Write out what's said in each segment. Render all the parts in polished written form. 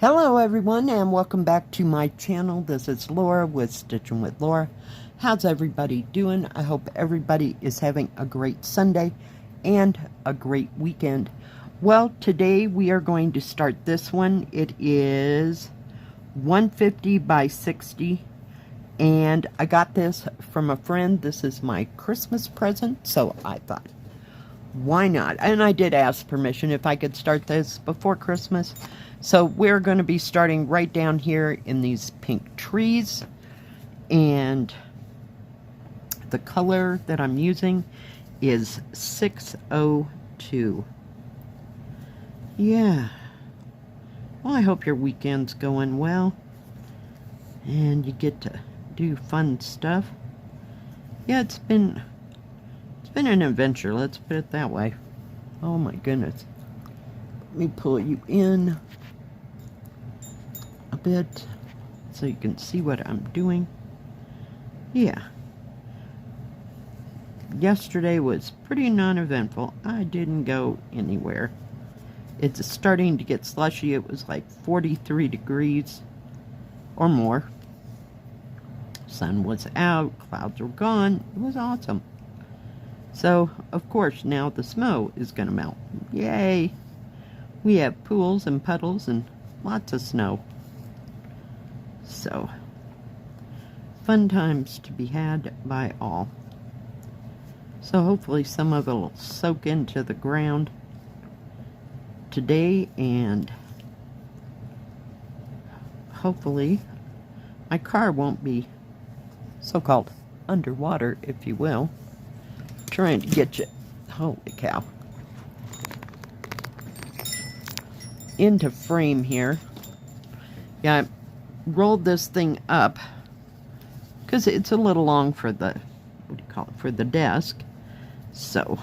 Hello everyone and welcome back to my channel. This is Laura with Stitchin with Laura. How's everybody doing? I hope everybody is having a great Sunday and a great weekend. Well, today we are going to start this one. It is 150 by 60 and I got this from a friend. This is my Christmas present, so I thought, why not? And I did ask permission if I could start this before Christmas. So we're going to be starting right down here in these pink trees. And the color that I'm using is 602. Yeah. Well, I hope your weekend's going well. And you get to do fun stuff. Yeah, it's been an adventure, let's put it that way. Oh my goodness. Let me pull you in a bit so you can see what I'm doing. Yeah. Yesterday was pretty non-eventful. I didn't go anywhere. It's starting to get slushy. It was like 43 degrees or more. Sun was out, clouds were gone. It was awesome. So, of course, now the snow is going to melt. Yay! We have pools and puddles and lots of snow. So, fun times to be had by all. So hopefully some of it will soak into the ground today, and hopefully my car won't be so-called underwater, if you will. Trying to get you, holy cow, into frame here. Yeah, I rolled this thing up because it's a little long for the, what do you call it, for the desk. So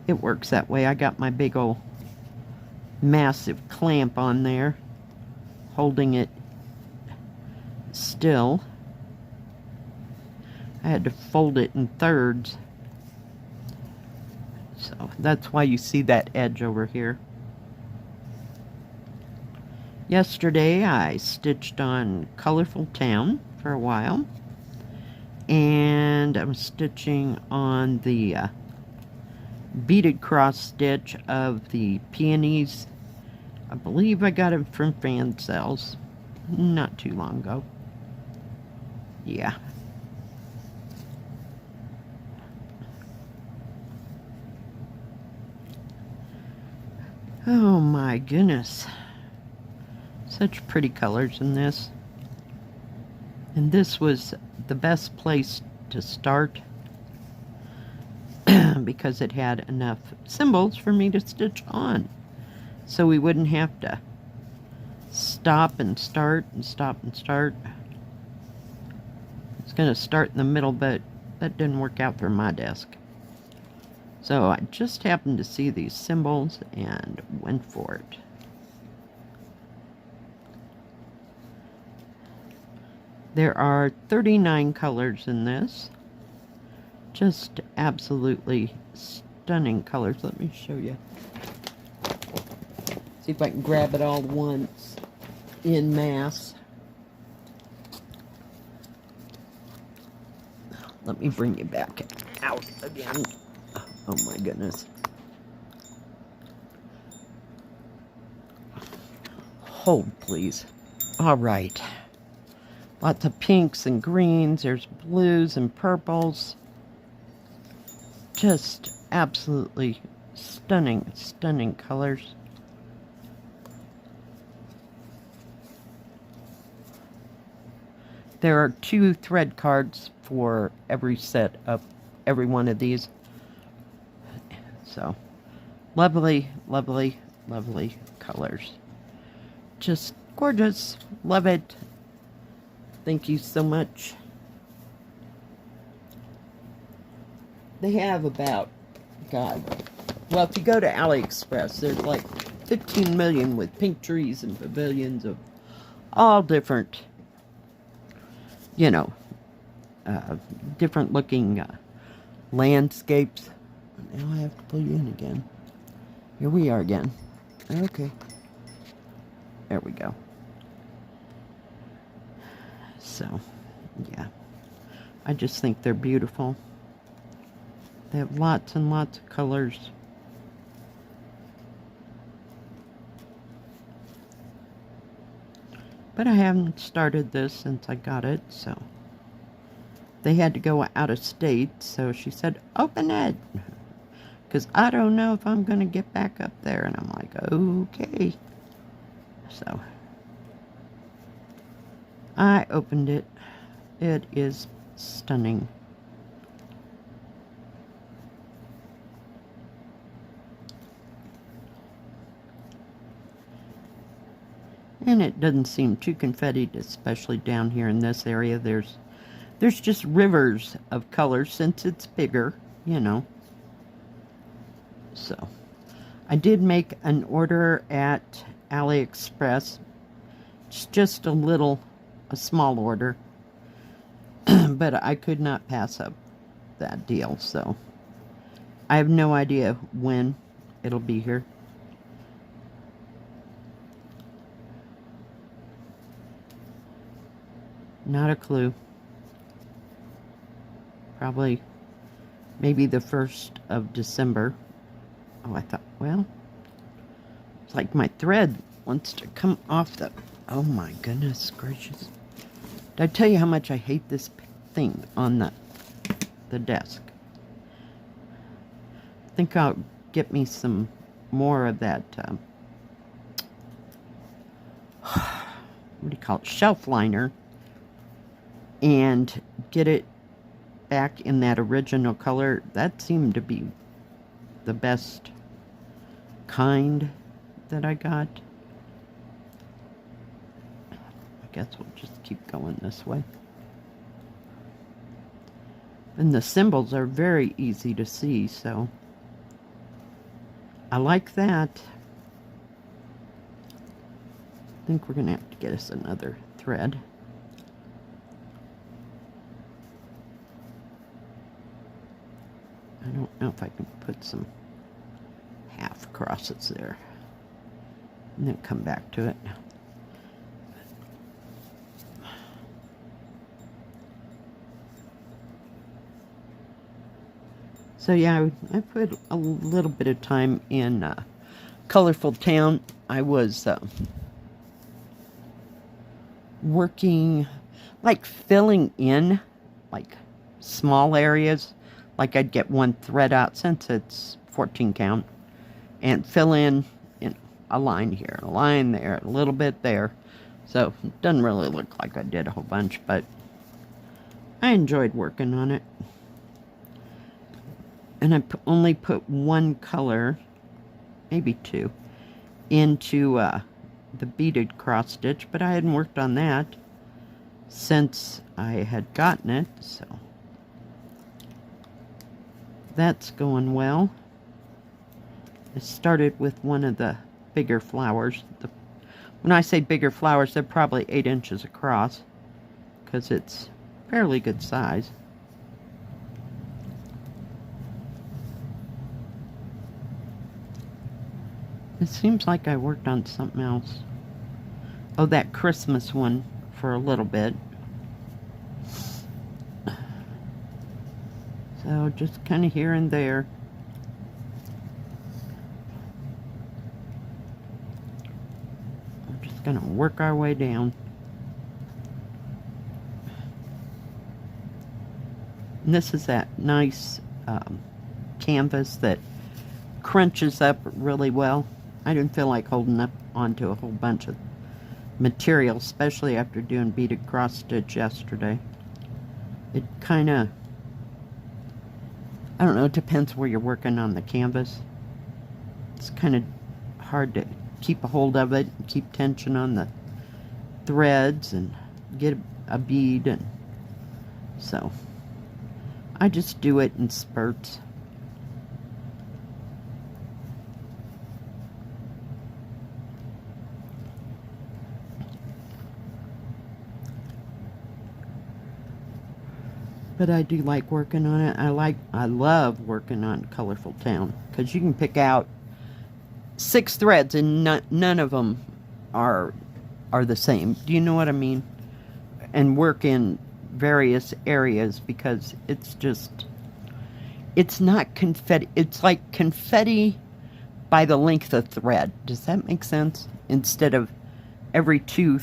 it works that way. I got my big old massive clamp on there holding it still. I had to fold it in thirds. So that's why you see that edge over here. Yesterday I stitched on Colorful Town for a while. And I'm stitching on the beaded cross stitch of the peonies. I believe I got it from Fan Sales not too long ago. Yeah. Oh my goodness. Such pretty colors in this. And this was the best place to start because it had enough symbols for me to stitch on. So we wouldn't have to stop and start and stop and start. It's going to start in the middle, but that didn't work out for my desk. So I just happened to see these symbols and went for it. There are 39 colors in this. Just absolutely stunning colors. Let me show you. See if I can grab it all once in mass. Let me bring you back out again. Oh my goodness. Hold, please. All right. Lots of pinks and greens. There's blues and purples. Just absolutely stunning, stunning colors. There are 2 thread cards for every set of every one of these. So, lovely, lovely, lovely colors. Just gorgeous. Love it. Thank you so much. They have about, God, well, if you go to AliExpress, there's like 15 million with pink trees and pavilions of all different, you know, different looking landscapes. Now I have to pull you in again. Here we are again. Okay. There we go. So, yeah. I just think they're beautiful. They have lots and lots of colors. But I haven't started this since I got it, so. They had to go out of state, so she said, open it. Because I don't know if I'm going to get back up there. And I'm like, okay. So, I opened it. It is stunning. And it doesn't seem too confettied, especially down here in this area. There's just rivers of colors since it's bigger, you know. So, I did make an order at AliExpress. It's just a small order. But I could not pass up that deal, so I have no idea when it'll be here. Not a clue. Probably maybe the 1st of December. Oh, I thought, well, it's like my thread wants to come off the... Oh my goodness gracious. Did I tell you how much I hate this thing on the desk? I think I'll get me some more of that, what do you call it, shelf liner, and get it back in that original color. That seemed to be the best kind that I got. I guess we'll just keep going this way. And the symbols are very easy to see, so I like that. I think we're going to have to get us another thread. I don't know if I can put some half crosses there and then come back to it. So yeah, I put a little bit of time in Colorful Town. I was working, like filling in like small areas. Like I'd get one thread out since it's 14 count and fill in a line here, a line there, a little bit there. So it doesn't really look like I did a whole bunch, but I enjoyed working on it. And I only put one color, maybe two, into the beaded cross stitch, but I hadn't worked on that since I had gotten it, so that's going well. I started with one of the bigger flowers. When I say bigger flowers, they're probably 8 inches across, because it's fairly good size. It seems like I worked on something else. Oh, that Christmas one for a little bit. So just kind of here and there. We're just going to work our way down. And this is that nice canvas that crunches up really well. I didn't feel like holding up onto a whole bunch of material, especially after doing beaded cross stitch yesterday. It kind of, I don't know, it depends where you're working on the canvas. It's kind of hard to keep a hold of it and keep tension on the threads and get a bead, and so I just do it in spurts. But I do like working on it. I love working on Colorful Town, because you can pick out 6 threads and none of them are are the same. Do you know what I mean? And work in various areas, because it's just, it's not confetti. It's like confetti by the length of thread. Does that make sense? Instead of every two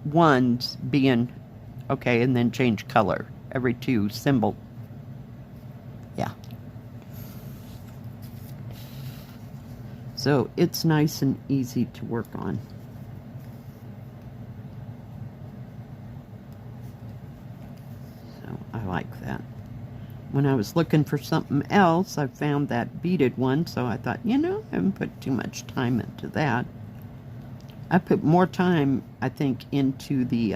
ones being, okay, and then change color. Every two symbol. Yeah. So it's nice and easy to work on. So I like that. When I was looking for something else, I found that beaded one, so I thought, you know, I haven't put too much time into that. I put more time, I think, into the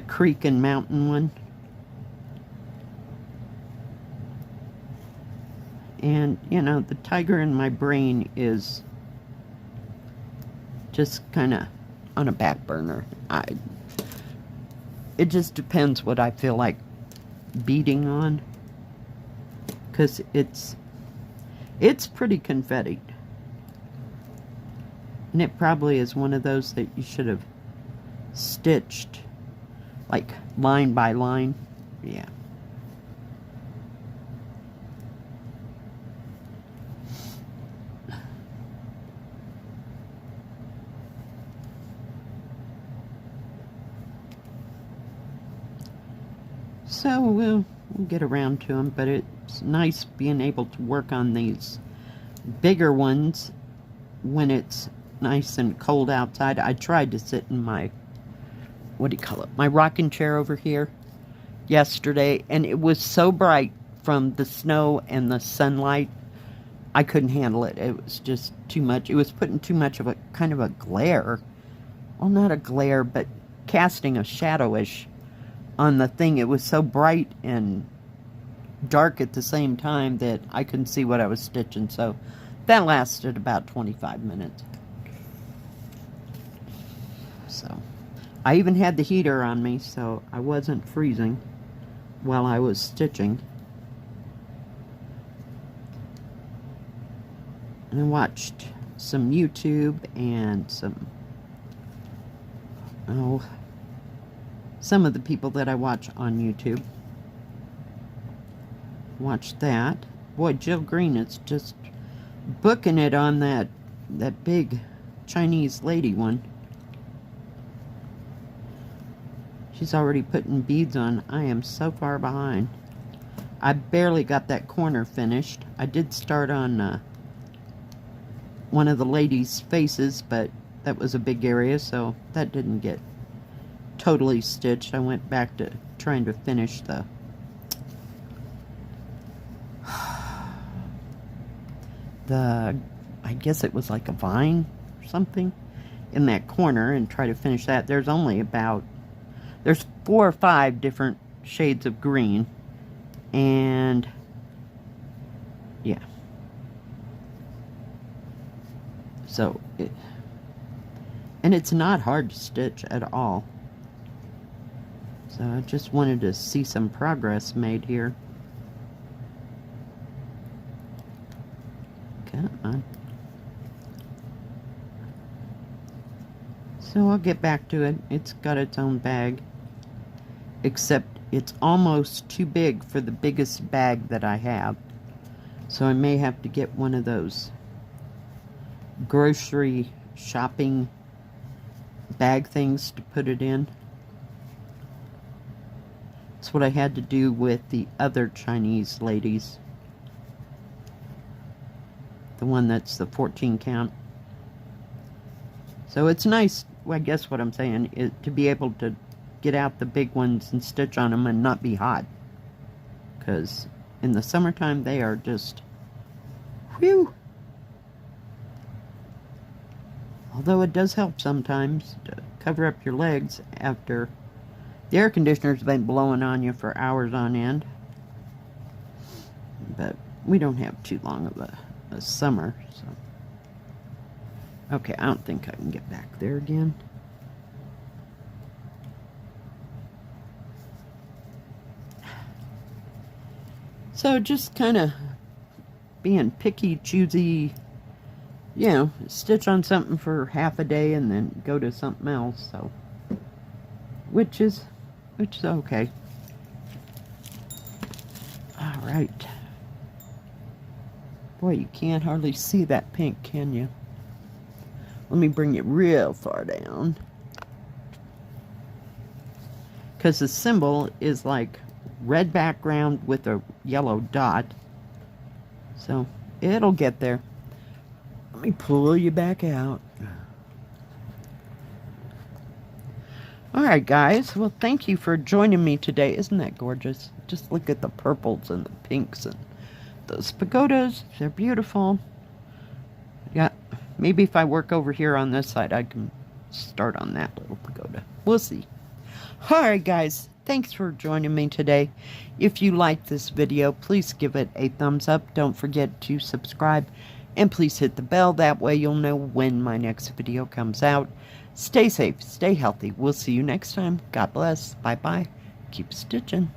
creek and mountain one. And, you know, the tiger in my brain is just kind of on a back burner. It just depends what I feel like beading on, because it's pretty confetti, and it probably is one of those that you should have stitched like line by line. Yeah. So we'll get around to them, but it's nice being able to work on these bigger ones when it's nice and cold outside. I tried to sit in my, what do you call it, my rocking chair over here yesterday, and it was so bright from the snow and the sunlight, I couldn't handle it. It was just too much. It was putting too much of a kind of a glare. Well, not a glare, but casting a shadowish on the thing. It was so bright and dark at the same time that I couldn't see what I was stitching. So that lasted about 25 minutes. So I even had the heater on me, so I wasn't freezing while I was stitching. And I watched some YouTube and some of the people that I watch on YouTube. Watched that. Boy, Jill Green is just booking it on that big Chinese lady one. She's already putting beads on. I am so far behind. I barely got that corner finished. I did start on one of the ladies' faces, but that was a big area, so that didn't get totally stitched. I went back to trying to finish I guess it was like a vine or something in that corner, and try to finish that. There's 4 or 5 different shades of green, and yeah. So it's not hard to stitch at all. So I just wanted to see some progress made here. Come on. So I'll get back to it. It's got its own bag, except it's almost too big for the biggest bag that I have. So I may have to get one of those grocery shopping bag things to put it in. That's what I had to do with the other Chinese ladies. The one that's the 14 count. So it's nice, I guess what I'm saying, is to be able to get out the big ones and stitch on them and not be hot. Because in the summertime they are just, whew. Although it does help sometimes to cover up your legs after the air conditioner's been blowing on you for hours on end. But we don't have too long of a summer, so. Okay, I don't think I can get back there again. So just kind of being picky, choosy, you know, stitch on something for half a day and then go to something else, so, which is okay. All right. Boy, you can't hardly see that pink, can you? Let me bring it real far down. Because the symbol is like red background with a yellow dot. So, it'll get there. Let me pull you back out. Alright, guys. Well, thank you for joining me today. Isn't that gorgeous? Just look at the purples and the pinks and those pagodas. They're beautiful. Yeah, maybe if I work over here on this side, I can start on that little pagoda. We'll see. Alright, guys. Thanks for joining me today. If you like this video, please give it a thumbs up. Don't forget to subscribe. And please hit the bell. That way you'll know when my next video comes out. Stay safe. Stay healthy. We'll see you next time. God bless. Bye-bye. Keep stitching.